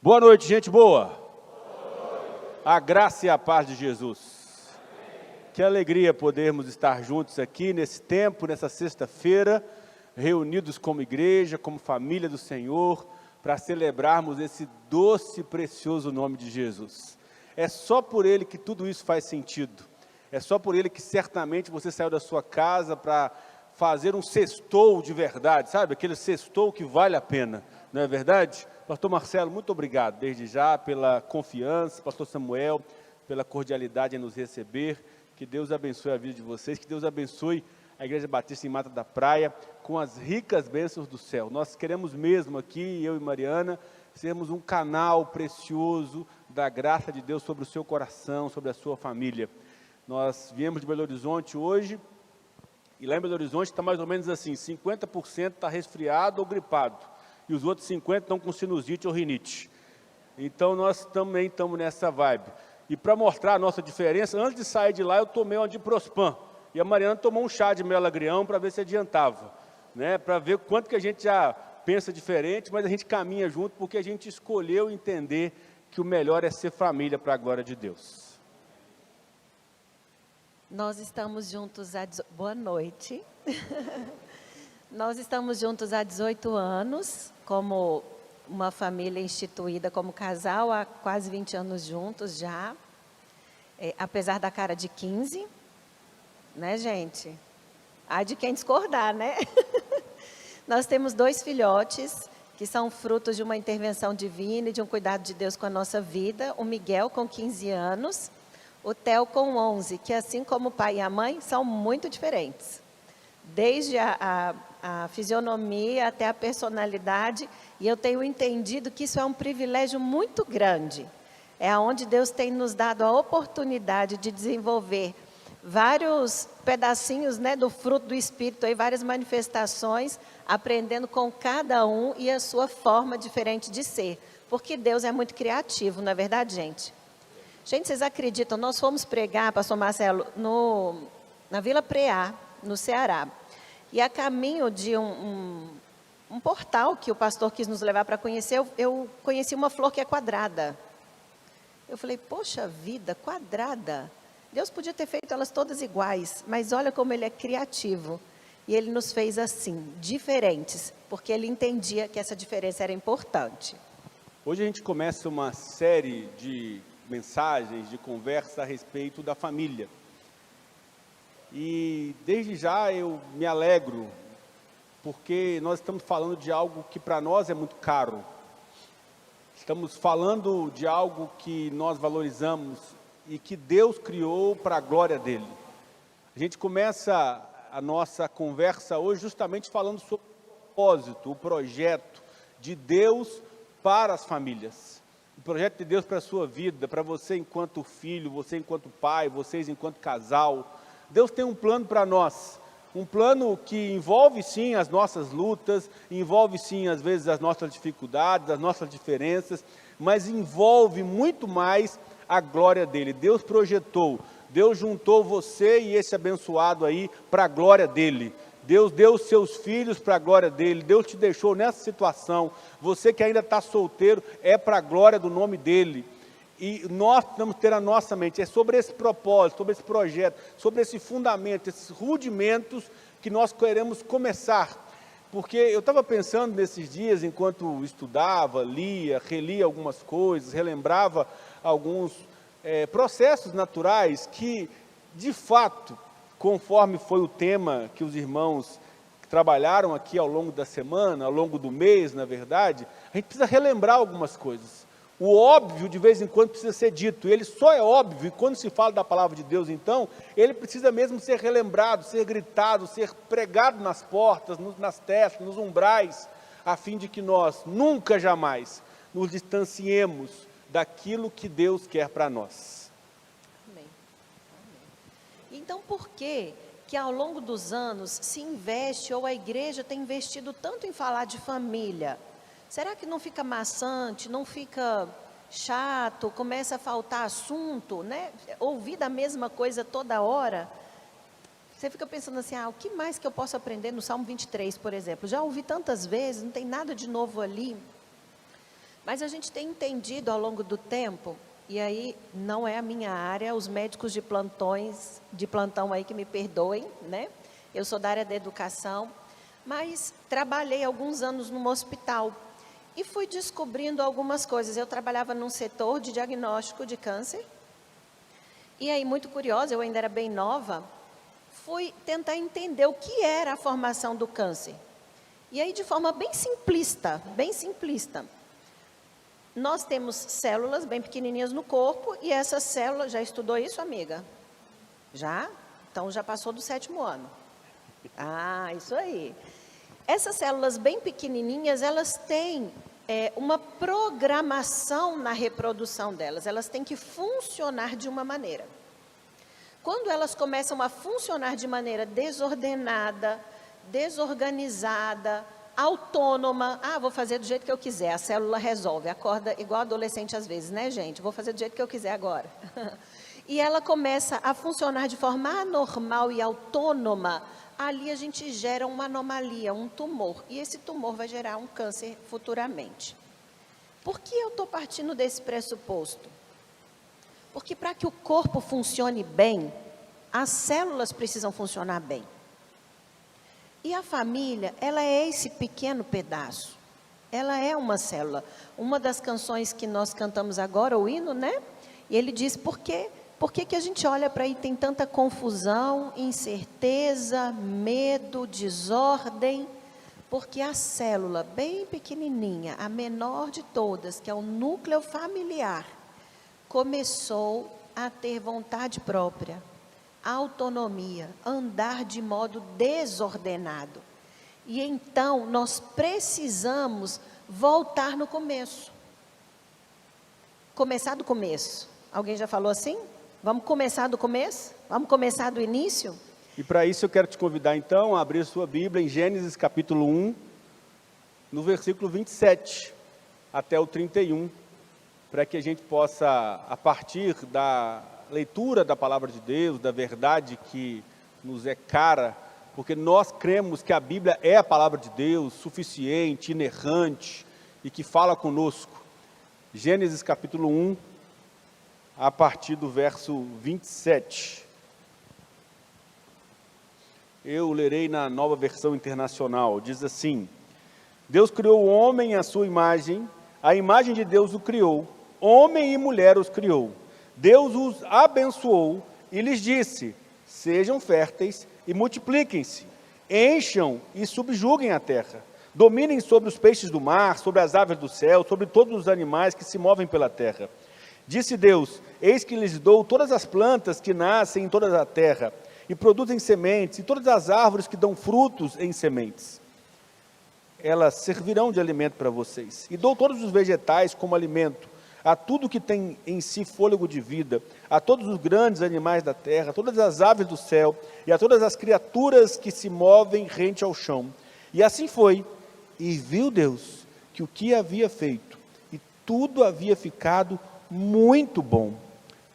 Boa noite, gente boa. Boa noite. A graça e a paz de Jesus. Amém. Que alegria podermos estar juntos aqui nesse tempo, nessa sexta-feira, reunidos como igreja, como família do Senhor, para celebrarmos esse doce e precioso nome de Jesus. É só por Ele que tudo isso faz sentido. É só por Ele que certamente você saiu da sua casa para fazer um sextou de verdade, sabe? Aquele sextou que vale a pena, não é verdade? Pastor Marcelo, muito obrigado, desde já, pela confiança. Pastor Samuel, pela cordialidade em nos receber. Que Deus abençoe a vida de vocês, que Deus abençoe a Igreja Batista em Mata da Praia, com as ricas bênçãos do céu. Nós queremos mesmo aqui, eu e Mariana, sermos um canal precioso da graça de Deus sobre o seu coração, sobre a sua família. Nós viemos de Belo Horizonte hoje, e lá em Belo Horizonte está mais ou menos assim, 50% está resfriado ou gripado, e os outros 50% estão com sinusite ou rinite. Então, nós também estamos nessa vibe. E para mostrar a nossa diferença, antes de sair de lá, eu tomei um Diprospan. E a Mariana tomou um chá de melagrião para ver se adiantava. Né? Para ver quanto que a gente já pensa diferente, mas a gente caminha junto, porque a gente escolheu entender que o melhor é ser família para a glória de Deus. Nós estamos juntos há... Boa noite. Nós estamos juntos há 18 anos, como uma família instituída como casal, há quase 20 anos juntos já, apesar da cara de 15, né, gente? Há de quem discordar, né? Nós temos 2 filhotes, que são frutos de uma intervenção divina e de um cuidado de Deus com a nossa vida, o Miguel com 15 anos, o Theo com 11, que assim como o pai e a mãe, são muito diferentes. Desde a fisionomia até a personalidade, e eu tenho entendido que isso é um privilégio muito grande. É onde Deus tem nos dado a oportunidade de desenvolver vários pedacinhos, né, do fruto do Espírito, aí, várias manifestações, aprendendo com cada um e a sua forma diferente de ser. Porque Deus é muito criativo, não é verdade, gente? Gente, vocês acreditam, nós fomos pregar, pastor Marcelo, na Vila Preá, no Ceará. E a caminho de um portal que o pastor quis nos levar para conhecer, eu conheci uma flor que é quadrada. Eu falei, poxa vida, quadrada. Deus podia ter feito elas todas iguais, mas olha como Ele é criativo. E Ele nos fez assim, diferentes, porque Ele entendia que essa diferença era importante. Hoje a gente começa uma série de mensagens, de conversa a respeito da família. E desde já eu me alegro, porque nós estamos falando de algo que para nós é muito caro. Estamos falando de algo que nós valorizamos e que Deus criou para a glória dele. A gente começa a nossa conversa hoje justamente falando sobre o propósito, o projeto de Deus para as famílias. O projeto de Deus para a sua vida, para você enquanto filho, você enquanto pai, vocês enquanto casal. Deus tem um plano para nós, um plano que envolve sim as nossas lutas, envolve sim às vezes as nossas dificuldades, as nossas diferenças, mas envolve muito mais a glória dele. Deus projetou, Deus juntou você e esse abençoado aí para a glória dele. Deus deu os seus filhos para a glória dele, Deus te deixou nessa situação, você que ainda está solteiro, é para a glória do nome dele. E nós precisamos ter a nossa mente, é sobre esse propósito, sobre esse projeto, sobre esse fundamento, esses rudimentos que nós queremos começar. Porque eu estava pensando nesses dias, enquanto estudava, lia, relia algumas coisas, relembrava alguns processos naturais que, de fato, conforme foi o tema que os irmãos trabalharam aqui ao longo da semana, ao longo do mês, na verdade, a gente precisa relembrar algumas coisas. O óbvio, de vez em quando, precisa ser dito, ele só é óbvio, e quando se fala da palavra de Deus, então, ele precisa mesmo ser relembrado, ser gritado, ser pregado nas portas, nas testas, nos umbrais, a fim de que nós nunca, jamais, nos distanciemos daquilo que Deus quer para nós. Amém. Amém. Então, por que ao longo dos anos se investe, ou a igreja tem investido tanto em falar de família? Será que não fica maçante, não fica chato, começa a faltar assunto, né? Ouvir da mesma coisa toda hora. Você fica pensando assim, o que mais que eu posso aprender no Salmo 23, por exemplo? Já ouvi tantas vezes, não tem nada de novo ali. Mas a gente tem entendido ao longo do tempo, e aí não é a minha área, os médicos de plantão aí que me perdoem, né? Eu sou da área da educação, mas trabalhei alguns anos num hospital e fui descobrindo algumas coisas. Eu trabalhava num setor de diagnóstico de câncer, e aí, muito curiosa, eu ainda era bem nova, fui tentar entender o que era a formação do câncer. E aí, de forma bem simplista, nós temos células bem pequenininhas no corpo, e essas células, já estudou isso, amiga? Já? Então, já passou do 7º ano. Ah, isso aí. Essas células bem pequenininhas, elas têm uma programação na reprodução delas. Elas têm que funcionar de uma maneira. Quando elas começam a funcionar de maneira desordenada, desorganizada, autônoma, vou fazer do jeito que eu quiser, a célula resolve, acorda igual adolescente às vezes, né, gente? Vou fazer do jeito que eu quiser agora. E ela começa a funcionar de forma anormal e autônoma, ali a gente gera uma anomalia, um tumor, e esse tumor vai gerar um câncer futuramente. Por que eu estou partindo desse pressuposto? Porque para que o corpo funcione bem, as células precisam funcionar bem. E a família, ela é esse pequeno pedaço. Ela é uma célula. Uma das canções que nós cantamos agora, o hino, né? E ele diz, por que a gente olha para aí, tem tanta confusão, incerteza, medo, desordem? Porque a célula bem pequenininha, a menor de todas, que é o núcleo familiar, começou a ter vontade própria, autonomia, andar de modo desordenado. E então nós precisamos voltar no começo. Começar do começo. Alguém já falou assim? Vamos começar do começo? Vamos começar do início? E para isso eu quero te convidar então a abrir sua Bíblia em Gênesis capítulo 1, no versículo 27 até o 31, para que a gente possa, a partir da leitura da palavra de Deus, da verdade que nos é cara, porque nós cremos que a Bíblia é a palavra de Deus, suficiente, inerrante e que fala conosco. Gênesis capítulo 1, a partir do verso 27. Eu lerei na Nova Versão Internacional, diz assim: Deus criou o homem à sua imagem, a imagem de Deus o criou, homem e mulher os criou. Deus os abençoou e lhes disse: sejam férteis e multipliquem-se, encham e subjuguem a terra, dominem sobre os peixes do mar, sobre as aves do céu, sobre todos os animais que se movem pela terra. Disse Deus: eis que lhes dou todas as plantas que nascem em toda a terra, e produzem sementes, e todas as árvores que dão frutos em sementes. Elas servirão de alimento para vocês. E dou todos os vegetais como alimento, a tudo que tem em si fôlego de vida, a todos os grandes animais da terra, a todas as aves do céu, e a todas as criaturas que se movem rente ao chão. E assim foi. E viu Deus que o que havia feito, e tudo havia ficado muito bom.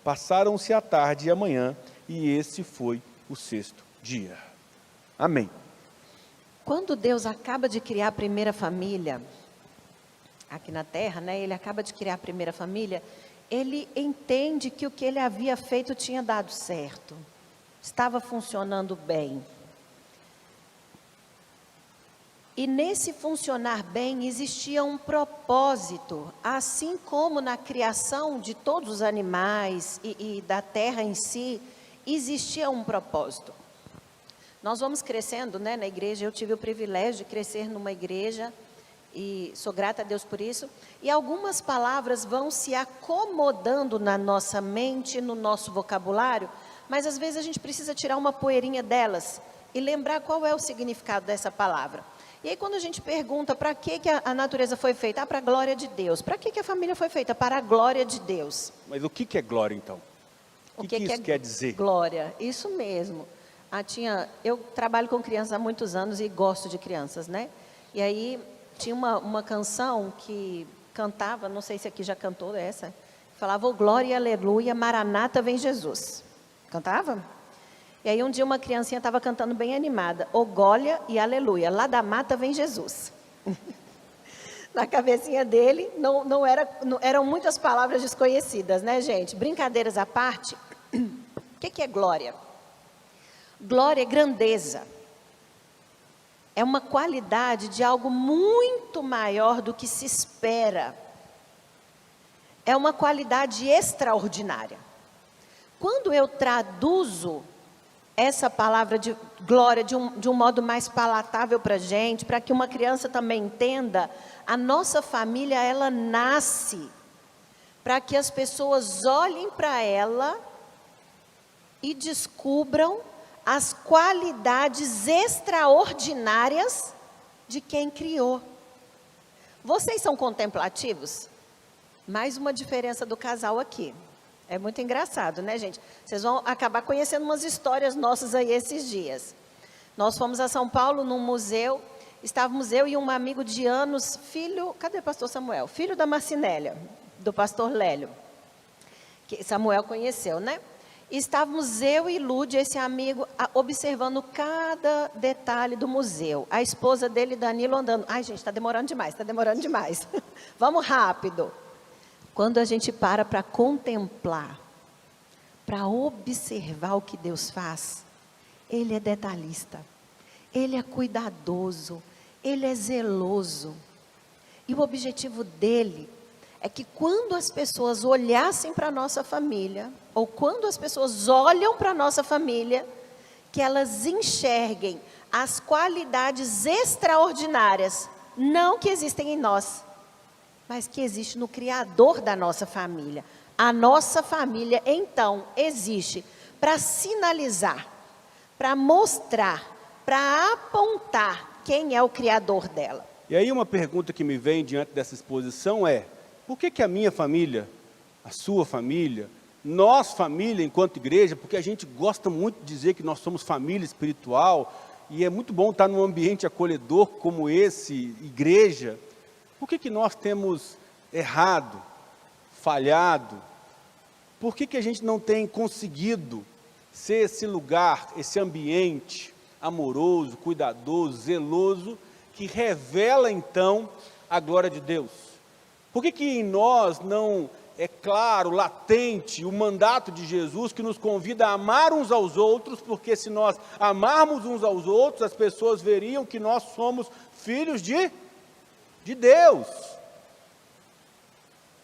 Passaram-se a tarde e a manhã, e esse foi o 6º dia. Amém. Quando Deus acaba de criar a primeira família, aqui na terra, né? Ele acaba de criar a primeira família, ele entende que o que ele havia feito tinha dado certo, estava funcionando bem. E nesse funcionar bem existia um propósito, assim como na criação de todos os animais e da terra em si, existia um propósito. Nós vamos crescendo, né, na igreja. Eu tive o privilégio de crescer numa igreja e sou grata a Deus por isso. E algumas palavras vão se acomodando na nossa mente, no nosso vocabulário, mas às vezes a gente precisa tirar uma poeirinha delas e lembrar qual é o significado dessa palavra. E aí quando a gente pergunta para que a natureza foi feita? Para a glória de Deus. Para que a família foi feita? Para a glória de Deus. Mas o que é glória então? O que isso quer dizer? Glória, isso mesmo. Eu trabalho com crianças há muitos anos e gosto de crianças, né? E aí tinha uma canção que cantava, não sei se aqui já cantou essa, falava: "Oh, glória e aleluia, Maranata vem Jesus". Cantava? E aí um dia uma criancinha estava cantando bem animada: "Oh, glória e aleluia, lá da mata vem Jesus". Na cabecinha dele, não eram muitas palavras desconhecidas, né, gente? Brincadeiras à parte, o que é glória? Glória é grandeza. É uma qualidade de algo muito maior do que se espera. É uma qualidade extraordinária. Quando eu traduzo essa palavra de glória de um modo mais palatável para a gente, para que uma criança também entenda, a nossa família, ela nasce para que as pessoas olhem para ela e descubram as qualidades extraordinárias de quem criou. Vocês são contemplativos? Mais uma diferença do casal aqui. É muito engraçado, né, gente? Vocês vão acabar conhecendo umas histórias nossas aí esses dias. Nós fomos a São Paulo num museu, estávamos eu e um amigo de anos, filho, cadê o pastor Samuel? Filho da Marcinélia, do pastor Lélio, que Samuel conheceu, né? E estávamos eu e Lúdia, esse amigo, observando cada detalhe do museu. A esposa dele, Danilo, andando. Ai, gente, está demorando demais. Vamos rápido. Quando a gente para contemplar, para observar o que Deus faz, Ele é detalhista, Ele é cuidadoso, Ele é zeloso. E o objetivo dele é que quando as pessoas olhassem para a nossa família, ou quando as pessoas olham para a nossa família, que elas enxerguem as qualidades extraordinárias, não que existem em nós, mas que existe no Criador da nossa família. A nossa família, então, existe para sinalizar, para mostrar, para apontar quem é o Criador dela. E aí uma pergunta que me vem diante dessa exposição é: por que a minha família, a sua família, nós família enquanto igreja, porque a gente gosta muito de dizer que nós somos família espiritual, e é muito bom estar num ambiente acolhedor como esse, igreja, por que nós temos errado, falhado? Por que a gente não tem conseguido ser esse lugar, esse ambiente amoroso, cuidadoso, zeloso, que revela então a glória de Deus? Por que em nós não é claro, latente, o mandato de Jesus que nos convida a amar uns aos outros, porque se nós amarmos uns aos outros, as pessoas veriam que nós somos filhos de Deus.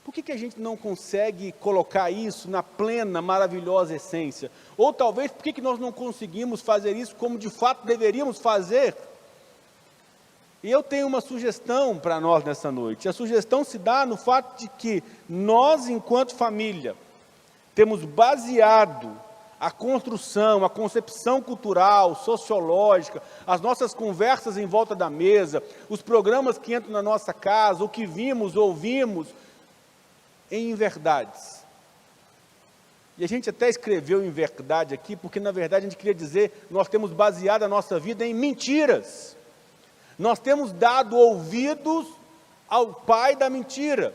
Por que a gente não consegue colocar isso na plena, maravilhosa essência? Ou talvez, por que nós não conseguimos fazer isso como de fato deveríamos fazer? E eu tenho uma sugestão para nós nessa noite. A sugestão se dá no fato de que nós, enquanto família, temos baseado a construção, a concepção cultural, sociológica, as nossas conversas em volta da mesa, os programas que entram na nossa casa, o que vimos, ouvimos, em verdades. E a gente até escreveu em verdade aqui, porque na verdade a gente queria dizer, nós temos baseado a nossa vida em mentiras. Nós temos dado ouvidos ao pai da mentira.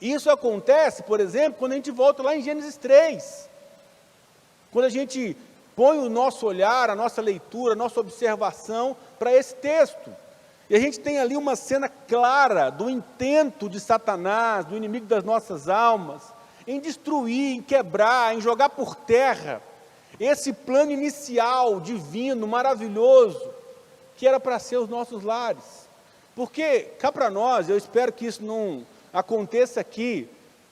Isso acontece, por exemplo, quando a gente volta lá em Gênesis 3. Quando a gente põe o nosso olhar, a nossa leitura, a nossa observação para esse texto. E a gente tem ali uma cena clara do intento de Satanás, do inimigo das nossas almas, em destruir, em quebrar, em jogar por terra esse plano inicial, divino, maravilhoso, que era para ser os nossos lares. Porque, cá para nós, eu espero que isso não aconteça aqui,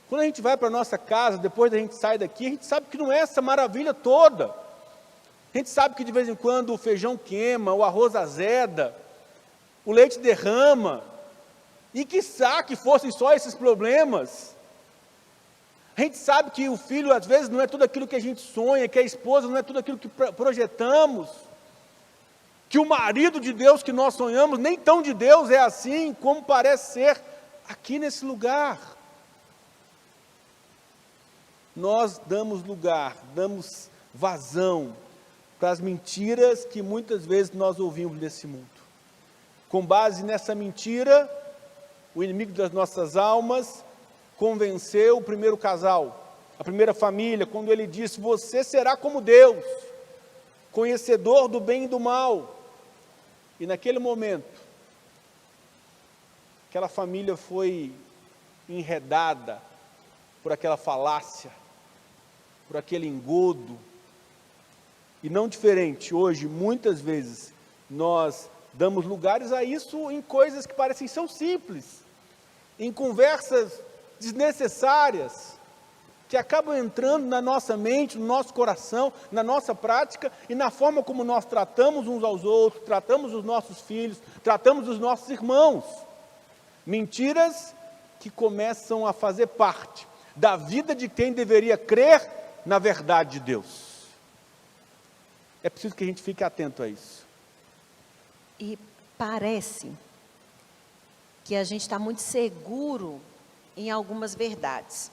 quando a gente vai para a nossa casa, depois da gente sai daqui, a gente sabe que não é essa maravilha toda. A gente sabe que de vez em quando o feijão queima, o arroz azeda, o leite derrama, e quiçá que fossem só esses problemas. A gente sabe que o filho às vezes não é tudo aquilo que a gente sonha, que a esposa não é tudo aquilo que projetamos, que o marido de Deus que nós sonhamos, nem tão de Deus é assim como parece ser aqui nesse lugar. Nós damos lugar, damos vazão para as mentiras que muitas vezes nós ouvimos desse mundo. Com base nessa mentira, o inimigo das nossas almas convenceu o primeiro casal, a primeira família, quando ele disse: você será como Deus, conhecedor do bem e do mal. E naquele momento, aquela família foi enredada por aquela falácia, por aquele engodo. E não diferente, hoje, muitas vezes, nós damos lugares a isso em coisas que parecem ser simples, em conversas desnecessárias, que acabam entrando na nossa mente, no nosso coração, na nossa prática e na forma como nós tratamos uns aos outros, tratamos os nossos filhos, tratamos os nossos irmãos. Mentiras que começam a fazer parte da vida de quem deveria crer na verdade de Deus. É preciso que a gente fique atento a isso. E parece que a gente está muito seguro em algumas verdades.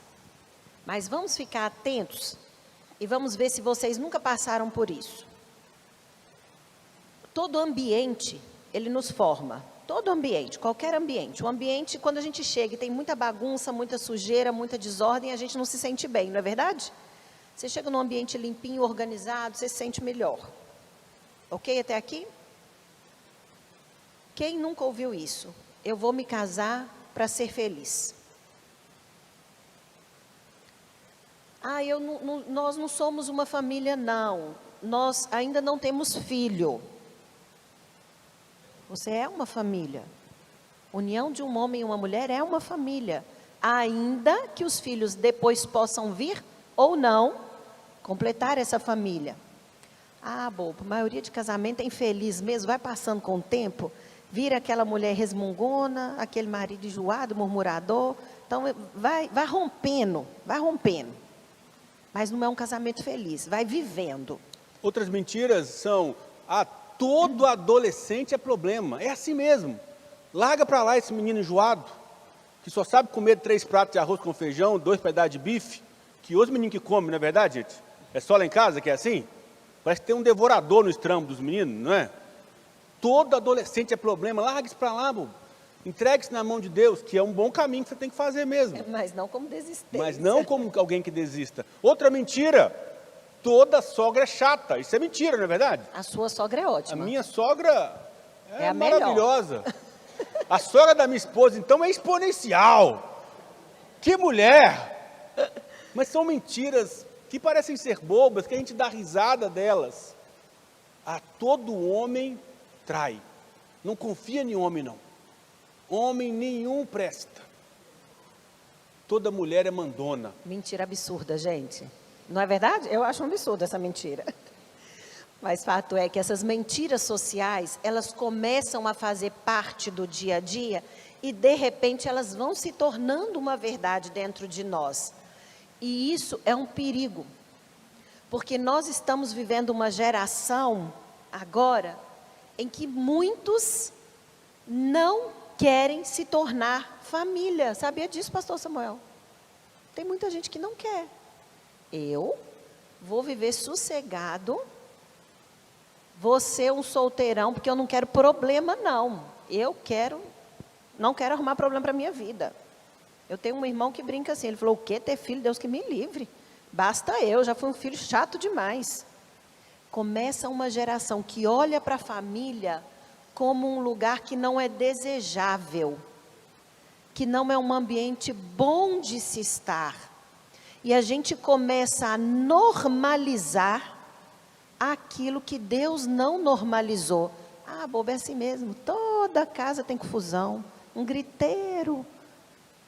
Mas vamos ficar atentos e vamos ver se vocês nunca passaram por isso. Todo ambiente, ele nos forma. Todo ambiente, qualquer ambiente. O ambiente, quando a gente chega e tem muita bagunça, muita sujeira, muita desordem, a gente não se sente bem, não é verdade? Você chega num ambiente limpinho, organizado, você se sente melhor. Ok até aqui? Quem nunca ouviu isso? Eu vou me casar para ser feliz. Nós não somos uma família, não. Nós ainda não temos filho. Você é uma família. União de um homem e uma mulher é uma família. Ainda que os filhos depois possam vir ou não completar essa família. Bobo, a maioria de casamento é infeliz mesmo, vai passando com o tempo, vira aquela mulher resmungona, aquele marido enjoado, murmurador. Então vai rompendo. Mas não é um casamento feliz, vai vivendo. Outras mentiras são, todo adolescente é problema, é assim mesmo. Larga para lá esse menino enjoado, que só sabe comer 3 pratos de arroz com feijão, 2 pedaços de bife, que os meninos que comem, não é verdade, gente? É só lá em casa que é assim? Parece que tem um devorador no estrambo dos meninos, não é? Todo adolescente é problema, larga isso para lá, bobo. Entregue-se na mão de Deus, que é um bom caminho que você tem que fazer mesmo. Mas não como desistência. Mas não como alguém que desista. Outra mentira, toda sogra é chata. Isso é mentira, não é verdade? A sua sogra é ótima. A minha sogra é melhor. maravilhosa. A sogra da minha esposa, então, é exponencial. Que mulher! Mas são mentiras que parecem ser bobas, que a gente dá risada delas. Todo homem trai. Não confia em homem, não. Homem nenhum presta. Toda mulher é mandona. Mentira absurda, gente. Não é verdade? Eu acho um absurdo essa mentira. Mas fato é que essas mentiras sociais, elas começam a fazer parte do dia a dia e de repente elas vão se tornando uma verdade dentro de nós. E isso é um perigo. Porque nós estamos vivendo uma geração agora em que muitos não querem se tornar família. Sabia disso, pastor Samuel? Tem muita gente que não quer. Eu vou viver sossegado, vou ser um solteirão, porque eu não quero problema, não. Não quero arrumar problema para a minha vida. Eu tenho um irmão que brinca assim, ele falou, o quê? Ter filho? Deus que me livre. Basta eu, já fui um filho chato demais. Começa uma geração que olha para a família como um lugar que não é desejável, que não é um ambiente bom de se estar. E a gente começa a normalizar aquilo que Deus não normalizou. Bobo, é assim mesmo, toda casa tem confusão, um griteiro.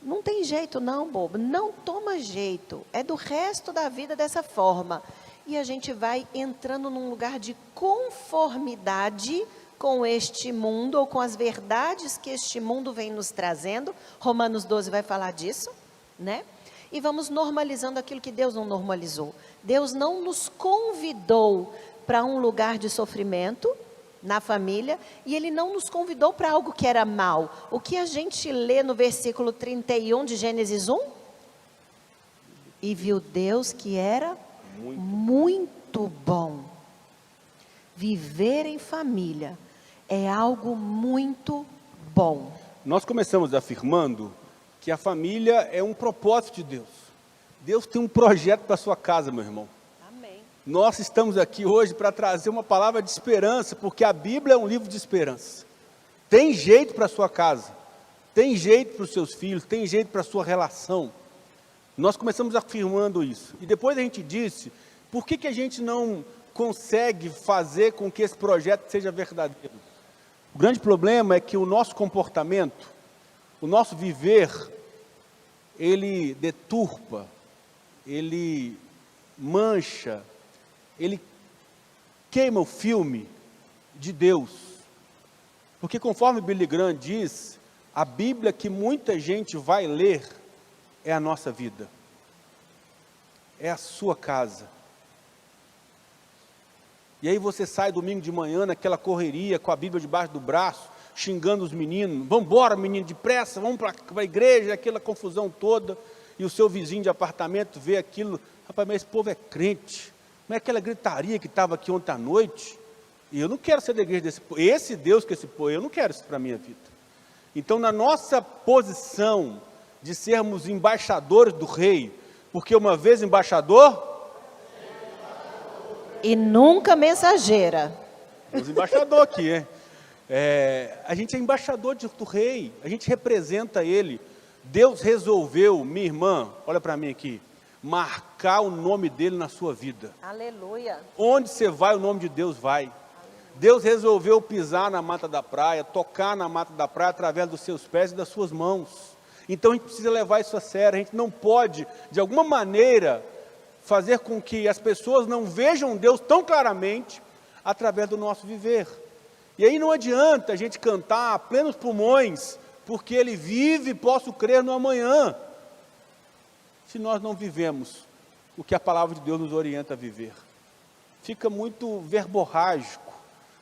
Não tem jeito não, bobo, não toma jeito, é do resto da vida dessa forma. E a gente vai entrando num lugar de conformidade com este mundo, ou com as verdades que este mundo vem nos trazendo. Romanos 12 vai falar disso, né? E vamos normalizando aquilo que Deus não normalizou. Deus não nos convidou para um lugar de sofrimento na família, e Ele não nos convidou para algo que era mal. O que a gente lê no versículo 31 de Gênesis 1? E viu Deus que era muito bom. Viver em família é algo muito bom. Nós começamos afirmando que a família é um propósito de Deus. Deus tem um projeto para a sua casa, meu irmão. Amém. Nós estamos aqui hoje para trazer uma palavra de esperança, porque a Bíblia é um livro de esperança. Tem jeito para a sua casa. tem jeito para os seus filhos, tem jeito para a sua relação. Nós começamos afirmando isso. E depois a gente disse, por que a gente não consegue fazer com que esse projeto seja verdadeiro? O grande problema é que o nosso comportamento, o nosso viver, ele deturpa, ele mancha, ele queima o filme de Deus. Porque conforme Billy Graham diz, a Bíblia que muita gente vai ler é a nossa vida. É a sua casa. E aí você sai domingo de manhã naquela correria, com a Bíblia debaixo do braço, xingando os meninos, vamos embora menino, depressa, vamos para a igreja, aquela confusão toda, e o seu vizinho de apartamento vê aquilo, rapaz, mas esse povo é crente, não é aquela gritaria que estava aqui ontem à noite, e eu não quero ser da igreja desse povo, esse Deus que esse povo, eu não quero isso para a minha vida. Então, na nossa posição de sermos embaixadores do rei, porque uma vez embaixador, e nunca mensageira. Os embaixadores aqui, hein? A gente é embaixador do rei, a gente representa ele. Deus resolveu, minha irmã, olha para mim aqui, marcar o nome dele na sua vida. Aleluia. Onde você vai, o nome de Deus vai. Deus resolveu pisar na mata da praia, tocar na mata da praia através dos seus pés e das suas mãos. Então a gente precisa levar isso a sério, a gente não pode, de alguma maneira, fazer com que as pessoas não vejam Deus tão claramente através do nosso viver. E aí não adianta a gente cantar a plenos pulmões, porque Ele vive e posso crer no amanhã, se nós não vivemos o que a palavra de Deus nos orienta a viver. Fica muito verborrágico,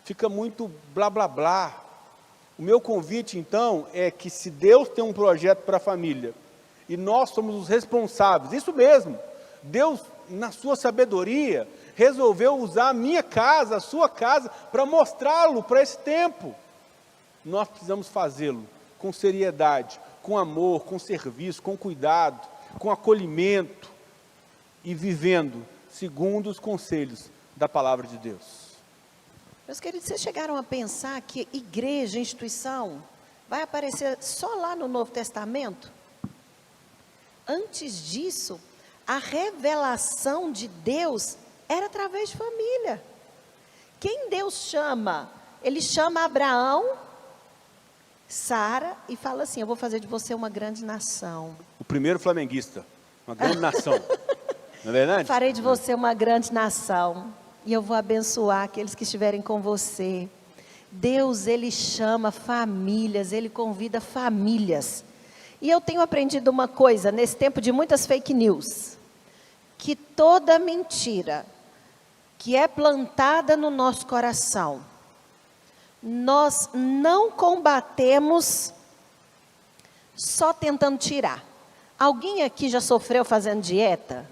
fica muito blá blá blá. O meu convite então é que se Deus tem um projeto para a família, e nós somos os responsáveis, isso mesmo, Deus, na sua sabedoria, resolveu usar a minha casa, a sua casa, para mostrá-lo para esse tempo. Nós precisamos fazê-lo com seriedade, com amor, com serviço, com cuidado, com acolhimento e vivendo segundo os conselhos da palavra de Deus. Meus queridos, vocês chegaram a pensar que igreja, instituição, vai aparecer só lá no Novo Testamento? Antes disso, a revelação de Deus era através de família. Quem Deus chama? Ele chama Abraão, Sara, e fala assim, eu vou fazer de você uma grande nação. O primeiro flamenguista, uma grande nação, não é verdade? Farei de você uma grande nação, e eu vou abençoar aqueles que estiverem com você. Deus, Ele chama famílias, Ele convida famílias. E eu tenho aprendido uma coisa, nesse tempo de muitas fake news, que toda mentira que é plantada no nosso coração, nós não combatemos só tentando tirar. Alguém aqui já sofreu fazendo dieta?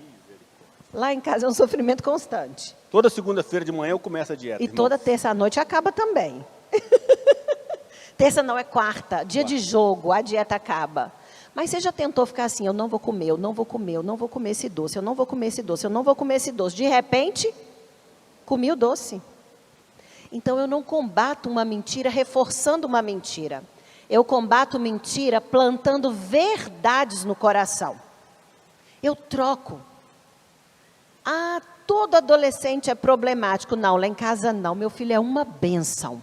Lá em casa é um sofrimento constante. Toda segunda-feira de manhã eu começo a dieta. E irmãos. toda terça-noite acaba também. Terça não, é quarta, dia de jogo, a dieta acaba. Mas você já tentou ficar assim, eu não vou comer, eu não vou comer, eu não vou comer esse doce, eu não vou comer esse doce, eu não vou comer esse doce. De repente, comi o doce. Então eu não combato uma mentira reforçando uma mentira. Eu combato mentira plantando verdades no coração. Eu troco. Ah, todo adolescente é problemático. Não, lá em casa não, meu filho é uma bênção.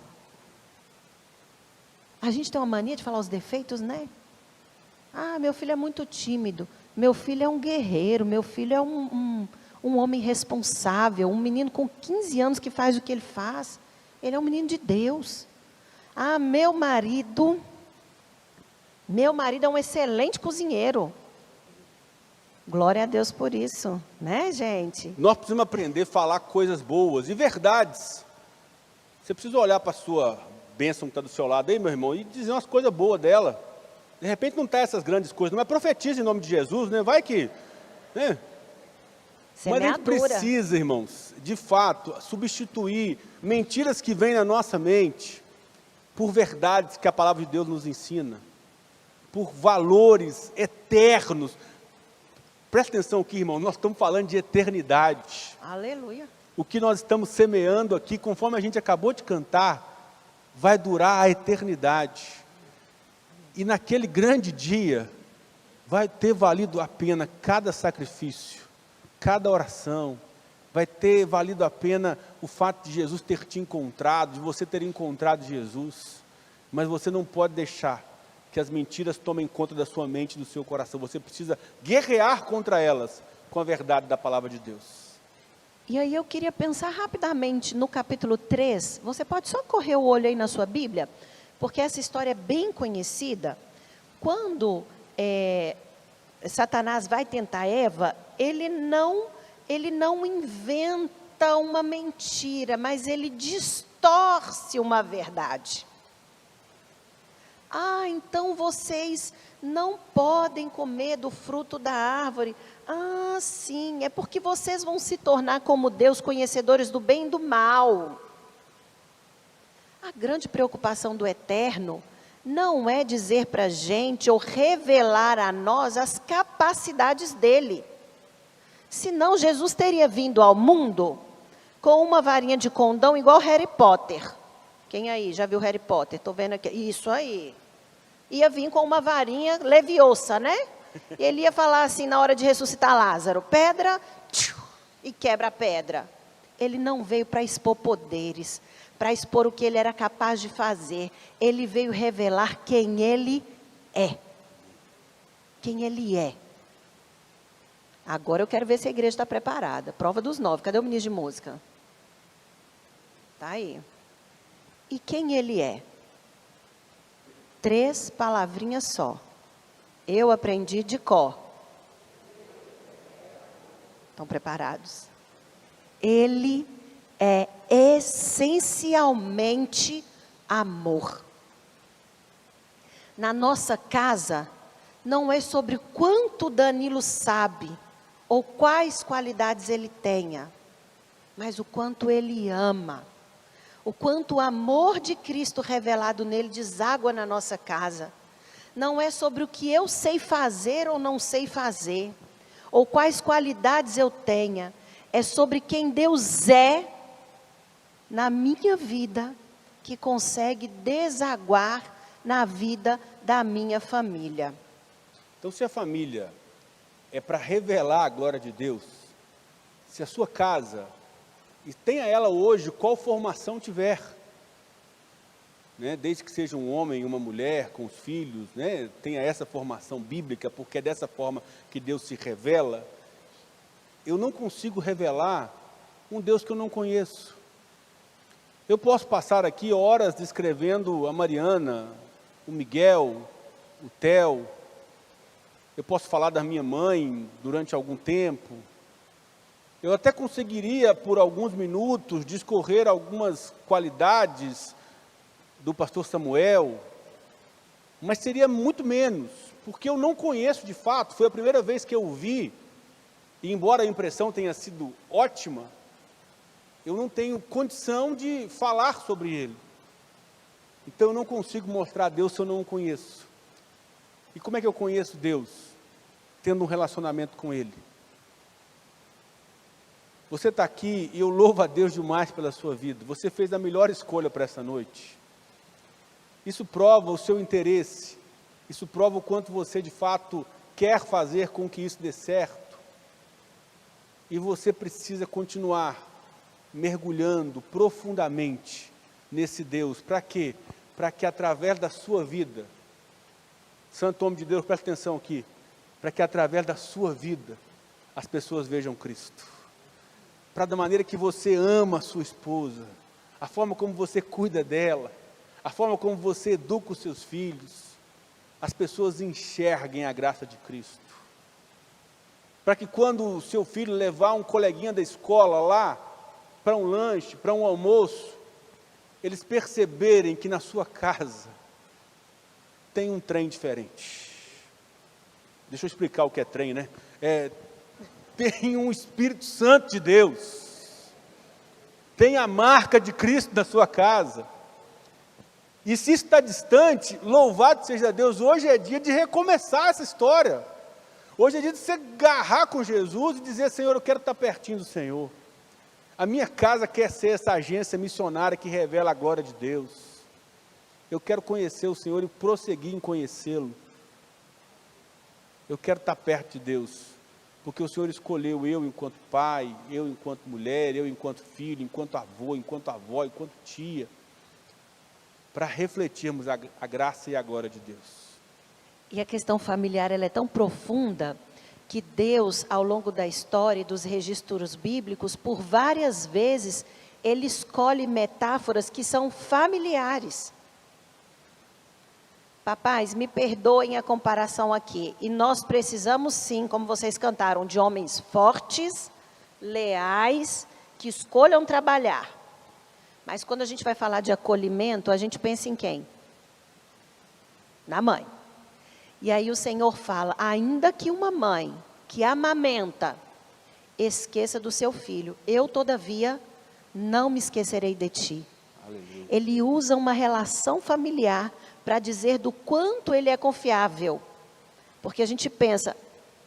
A gente tem uma mania de falar os defeitos, né? Ah, meu filho é muito tímido, meu filho é um guerreiro, meu filho é um homem responsável, um menino com 15 anos que faz o que ele faz, ele é um menino de Deus. Ah, meu marido é um excelente cozinheiro. Glória a Deus por isso, né, gente? Nós precisamos aprender a falar coisas boas e verdades. Você precisa olhar para a sua bênção que está do seu lado aí, meu irmão, e dizer umas coisas boas dela. De repente não está essas grandes coisas, mas profetiza em nome de Jesus, né? Vai que... Né? Mas a gente precisa, irmãos, de fato, substituir mentiras que vêm na nossa mente por verdades que a palavra de Deus nos ensina, por valores eternos. Presta atenção aqui, irmão, nós estamos falando de eternidade. Aleluia. O que nós estamos semeando aqui, conforme a gente acabou de cantar, vai durar a eternidade. E naquele grande dia, vai ter valido a pena cada sacrifício, cada oração, vai ter valido a pena o fato de Jesus ter te encontrado, de você ter encontrado Jesus, mas você não pode deixar que as mentiras tomem conta da sua mente e do seu coração, você precisa guerrear contra elas com a verdade da palavra de Deus. E aí eu queria pensar rapidamente no capítulo 3, você pode só correr o olho aí na sua Bíblia, porque essa história é bem conhecida. Quando Satanás vai tentar Eva, ele não inventa uma mentira, mas ele distorce uma verdade. Ah, então vocês não podem comer do fruto da árvore. Ah, sim, é porque vocês vão se tornar como Deus, conhecedores do bem e do mal. A grande preocupação do Eterno não é dizer para a gente ou revelar a nós as capacidades dele. Senão Jesus teria vindo ao mundo com uma varinha de condão igual Harry Potter. Quem aí já viu Harry Potter? Estou vendo aqui. Isso aí. Ia vir com uma varinha leviosa, né? Ele ia falar assim na hora de ressuscitar Lázaro, pedra, e quebra a pedra. Ele não veio para expor poderes, para expor o que ele era capaz de fazer. Ele veio revelar quem ele é. Quem ele é. Agora eu quero ver se a igreja está preparada. Prova dos 9. Cadê o ministro de música? Está aí. E quem ele é? 3 palavrinhas só. Eu aprendi de cor. Estão preparados? Ele é essencialmente amor. Na nossa casa, não é sobre quanto Danilo sabe, ou quais qualidades ele tenha, mas o quanto ele ama. O quanto o amor de Cristo revelado nele deságua na nossa casa. Não é sobre o que eu sei fazer ou não sei fazer, ou quais qualidades eu tenha. É sobre quem Deus é na minha vida, que consegue desaguar na vida da minha família. Então, se a família é para revelar a glória de Deus, se a sua casa, e tenha ela hoje qual formação tiver, né, desde que seja um homem e uma mulher com os filhos, né, tenha essa formação bíblica, porque é dessa forma que Deus se revela. Eu não consigo revelar um Deus que eu não conheço. Eu posso passar aqui horas descrevendo a Mariana, o Miguel, o Theo. Eu posso falar da minha mãe durante algum tempo. Eu até conseguiria, por alguns minutos, discorrer algumas qualidades do pastor Samuel, mas seria muito menos, porque eu não conheço de fato. Foi a primeira vez que eu o vi, e embora a impressão tenha sido ótima, eu não tenho condição de falar sobre ele. Então eu não consigo mostrar a Deus se eu não o conheço. E como é que eu conheço Deus? Tendo um relacionamento com Ele. Você está aqui e eu louvo a Deus demais pela sua vida. Você fez a melhor escolha para essa noite. Isso prova o seu interesse. Isso prova o quanto você de fato quer fazer com que isso dê certo. E você precisa continuar mergulhando profundamente nesse Deus. Para quê? Para que através da sua vida, santo homem de Deus, presta atenção aqui, para que através da sua vida, as pessoas vejam Cristo. Para da maneira que você ama a sua esposa, a forma como você cuida dela, a forma como você educa os seus filhos, as pessoas enxerguem a graça de Cristo. Para que quando o seu filho levar um coleguinha da escola lá, para um lanche, para um almoço, eles perceberem que na sua casa tem um trem diferente. Deixa eu explicar o que é trem, né? Tem um Espírito Santo de Deus. Tem a marca de Cristo na sua casa. E se isso está distante, louvado seja Deus, hoje é dia de recomeçar essa história. Hoje é dia de você agarrar com Jesus e dizer: Senhor, eu quero estar pertinho do Senhor. A minha casa quer ser essa agência missionária que revela a glória de Deus. Eu quero conhecer o Senhor e prosseguir em conhecê-lo. Eu quero estar perto de Deus, porque o Senhor escolheu eu enquanto pai, eu enquanto mulher, eu enquanto filho, enquanto avô, enquanto avó, enquanto tia, para refletirmos a graça e a glória de Deus. E a questão familiar, ela é tão profunda, que Deus, ao longo da história e dos registros bíblicos, por várias vezes, Ele escolhe metáforas que são familiares. Papais, me perdoem a comparação aqui. E nós precisamos sim, como vocês cantaram, de homens fortes, leais, que escolham trabalhar. Mas quando a gente vai falar de acolhimento, a gente pensa em quem? Na mãe. E aí o Senhor fala, ainda que uma mãe que amamenta, esqueça do seu filho, eu todavia não me esquecerei de ti. Aleluia. Ele usa uma relação familiar para dizer do quanto ele é confiável. Porque a gente pensa,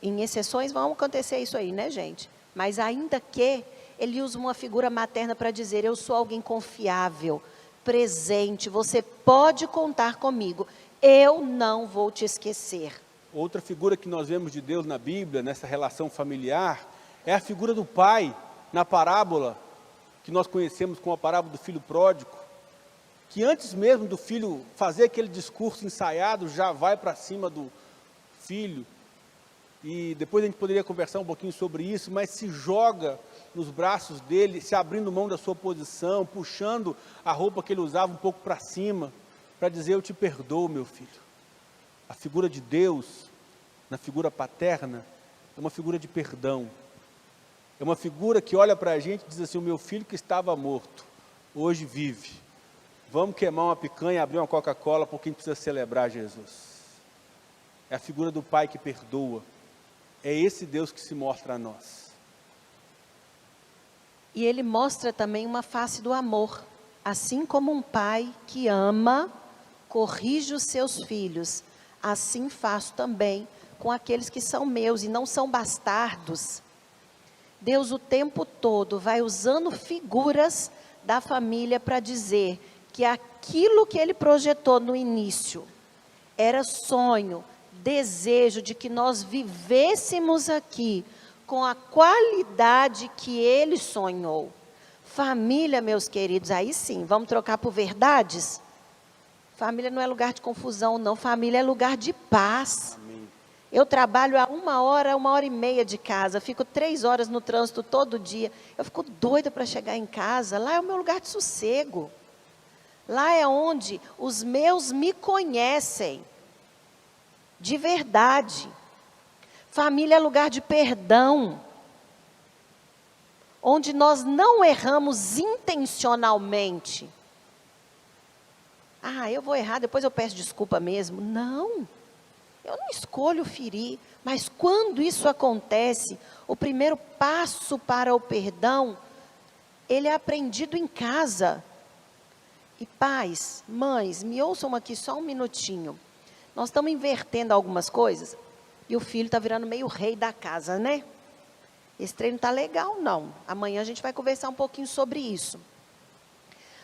em exceções vão acontecer isso aí, né, gente? Mas ainda que ele usa uma figura materna para dizer, eu sou alguém confiável, presente, você pode contar comigo, eu não vou te esquecer. Outra figura que nós vemos de Deus na Bíblia, nessa relação familiar, é a figura do pai, na parábola, que nós conhecemos como a parábola do filho pródigo, que antes mesmo do filho fazer aquele discurso ensaiado, já vai para cima do filho, e depois a gente poderia conversar um pouquinho sobre isso, mas se joga nos braços dele, se abrindo mão da sua posição, puxando a roupa que ele usava um pouco para cima, para dizer, eu te perdoo, meu filho. A figura de Deus, na figura paterna, é uma figura de perdão. É uma figura que olha para a gente e diz assim, o meu filho que estava morto, hoje vive. Vamos queimar uma picanha, abrir uma Coca-Cola, porque a gente precisa celebrar Jesus. É a figura do pai que perdoa. É esse Deus que se mostra a nós. E ele mostra também uma face do amor. Assim como um pai que ama, corrige os seus filhos, assim faço também com aqueles que são meus e não são bastardos. Deus o tempo todo vai usando figuras da família para dizer que aquilo que ele projetou no início era sonho, desejo de que nós vivêssemos aqui com a qualidade que ele sonhou. Família, meus queridos, aí sim, vamos trocar por verdades? Família não é lugar de confusão, não. Família é lugar de paz. Amém. Eu trabalho a 1 hora, 1h30 de casa, fico 3 horas no trânsito todo dia. Eu fico doida para chegar em casa. Lá é o meu lugar de sossego. Lá é onde os meus me conhecem. De verdade. Família é lugar de perdão. Onde nós não erramos intencionalmente. Ah, eu vou errar, depois eu peço desculpa mesmo. Não, eu não escolho ferir, mas quando isso acontece, o primeiro passo para o perdão, ele é aprendido em casa. E pais, mães, me ouçam aqui só um minutinho. Nós estamos invertendo algumas coisas, e o filho está virando meio rei da casa, né? Esse treino não está legal, não. Amanhã a gente vai conversar um pouquinho sobre isso.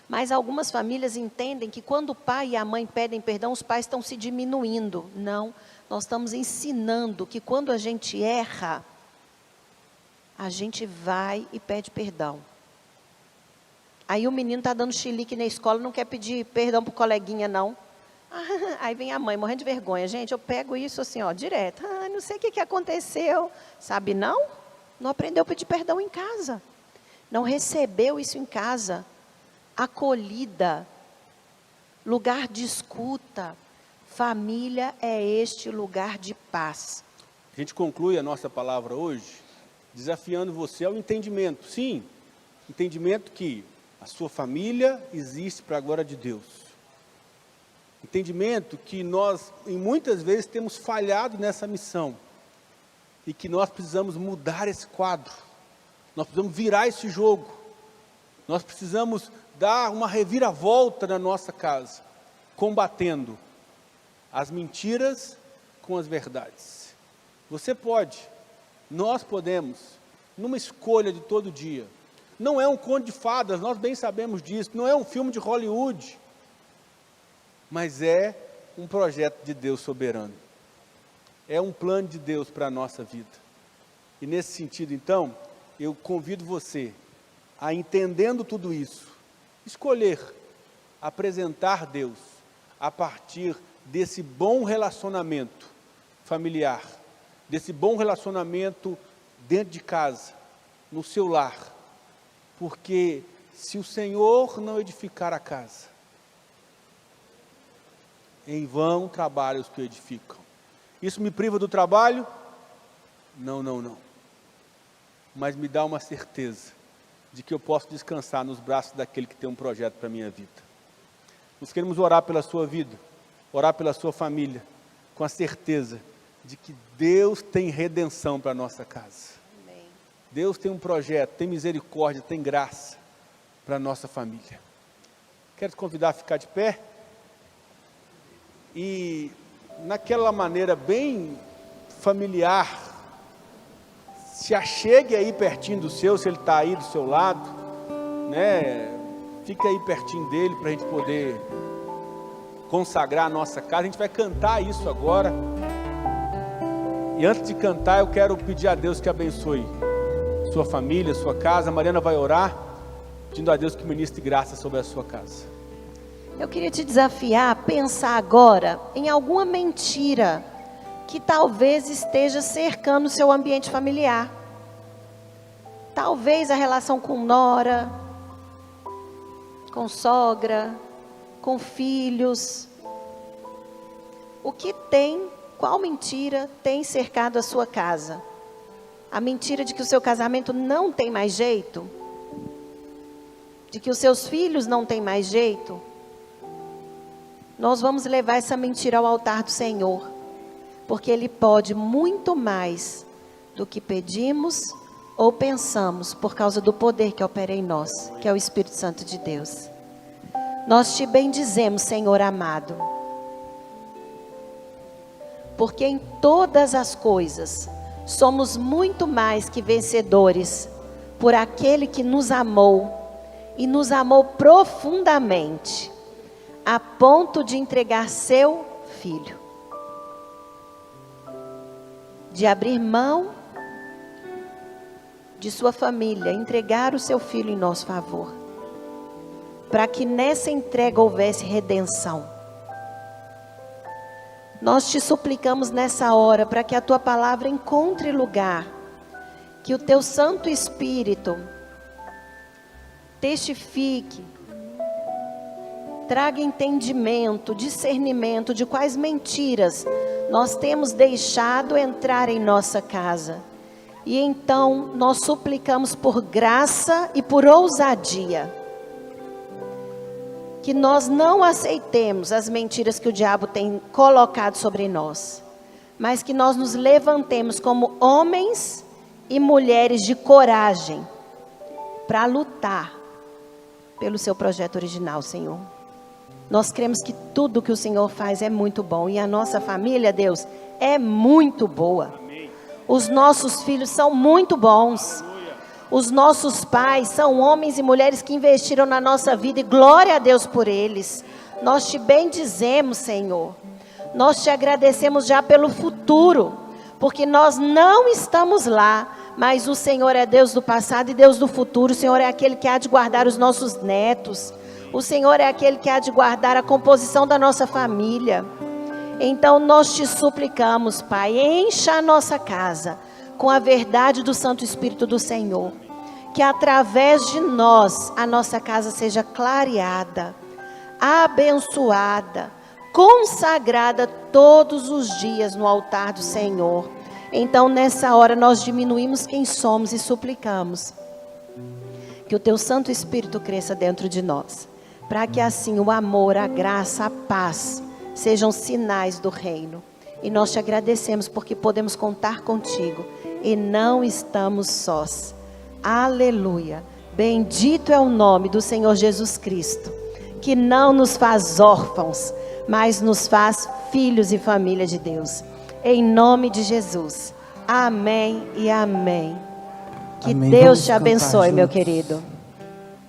Mas algumas famílias entendem que quando o pai e a mãe pedem perdão, os pais estão se diminuindo. Não, nós estamos ensinando que quando a gente erra, a gente vai e pede perdão. Aí o menino está dando chilique na escola, não quer pedir perdão para o coleguinha, não. Aí vem a mãe, morrendo de vergonha. Gente, eu pego isso assim, ó, direto. Não sei o que aconteceu. Sabe, não? Não aprendeu a pedir perdão em casa. Não recebeu isso em casa. Acolhida. Lugar de escuta. Família é este lugar de paz. A gente conclui a nossa palavra hoje desafiando você ao entendimento. Sim, entendimento que a sua família existe para a glória de Deus. Entendimento que nós, em muitas vezes, temos falhado nessa missão. E que nós precisamos mudar esse quadro. Nós precisamos virar esse jogo. Nós precisamos dar uma reviravolta na nossa casa, combatendo as mentiras com as verdades. Você pode, nós podemos, numa escolha de todo dia. Não é um conto de fadas, nós bem sabemos disso, não é um filme de Hollywood. mas é um projeto de Deus soberano. É um plano de Deus para a nossa vida. E nesse sentido, então, eu convido você a, entendendo tudo isso, escolher apresentar Deus a partir desse bom relacionamento familiar, desse bom relacionamento dentro de casa, no seu lar. Porque se o Senhor não edificar a casa, em vão trabalham os que o edificam. Isso me priva do trabalho? Não, não, não. Mas me dá uma certeza de que eu posso descansar nos braços daquele que tem um projeto para a minha vida. Nós queremos orar pela sua vida, orar pela sua família, com a certeza de que Deus tem redenção para a nossa casa. Amém. Deus tem um projeto, tem misericórdia, tem graça para a nossa família. Quero te convidar a ficar de pé e, naquela maneira bem familiar, se achegue aí pertinho do seu, se ele está aí do seu lado, né? Fica aí pertinho dele para a gente poder consagrar a nossa casa. A gente vai cantar isso agora. E antes de cantar, eu quero pedir a Deus que abençoe sua família, sua casa. A Mariana vai orar, pedindo a Deus que ministre graça sobre a sua casa. Eu queria te desafiar a pensar agora em alguma mentira que talvez esteja cercando o seu ambiente familiar. Talvez a relação com nora, com sogra, com filhos. O que tem, qual mentira tem cercado a sua casa? A mentira de que o seu casamento não tem mais jeito? De que os seus filhos não têm mais jeito? Nós vamos levar essa mentira ao altar do Senhor, porque Ele pode muito mais do que pedimos ou pensamos, por causa do poder que opera em nós, que é o Espírito Santo de Deus. Nós te bendizemos, Senhor amado, porque em todas as coisas somos muito mais que vencedores por aquele que nos amou, e nos amou profundamente, a ponto de entregar seu Filho, de abrir mão de sua família, entregar o seu Filho em nosso favor, para que nessa entrega houvesse redenção. Nós te suplicamos nessa hora, para que a tua palavra encontre lugar, que o teu Santo Espírito testifique, traga entendimento, discernimento de quais mentiras nós temos deixado entrar em nossa casa. E então nós suplicamos por graça e por ousadia, que nós não aceitemos as mentiras que o diabo tem colocado sobre nós, mas que nós nos levantemos como homens e mulheres de coragem, para lutar pelo seu projeto original, Senhor. Nós cremos que tudo que o Senhor faz é muito bom, e a nossa família, Deus, é muito boa. Os nossos filhos são muito bons. Os nossos pais são homens e mulheres que investiram na nossa vida, e glória a Deus por eles. Nós te bendizemos, Senhor. Nós te agradecemos já pelo futuro, porque nós não estamos lá, mas o Senhor é Deus do passado e Deus do futuro. O Senhor é aquele que há de guardar os nossos netos. O Senhor é aquele que há de guardar a composição da nossa família. Então nós te suplicamos, Pai, encha a nossa casa com a verdade do Santo Espírito do Senhor. Que através de nós a nossa casa seja clareada, abençoada, consagrada todos os dias no altar do Senhor. Então nessa hora nós diminuímos quem somos e suplicamos que o teu Santo Espírito cresça dentro de nós, para que assim o amor, a graça, a paz sejam sinais do reino. E nós te agradecemos porque podemos contar contigo e não estamos sós. Aleluia. Bendito é o nome do Senhor Jesus Cristo, que não nos faz órfãos, mas nos faz filhos e família de Deus. Em nome de Jesus. Amém e amém. Que Amém. Deus Vamos te abençoe, juntos. meu querido.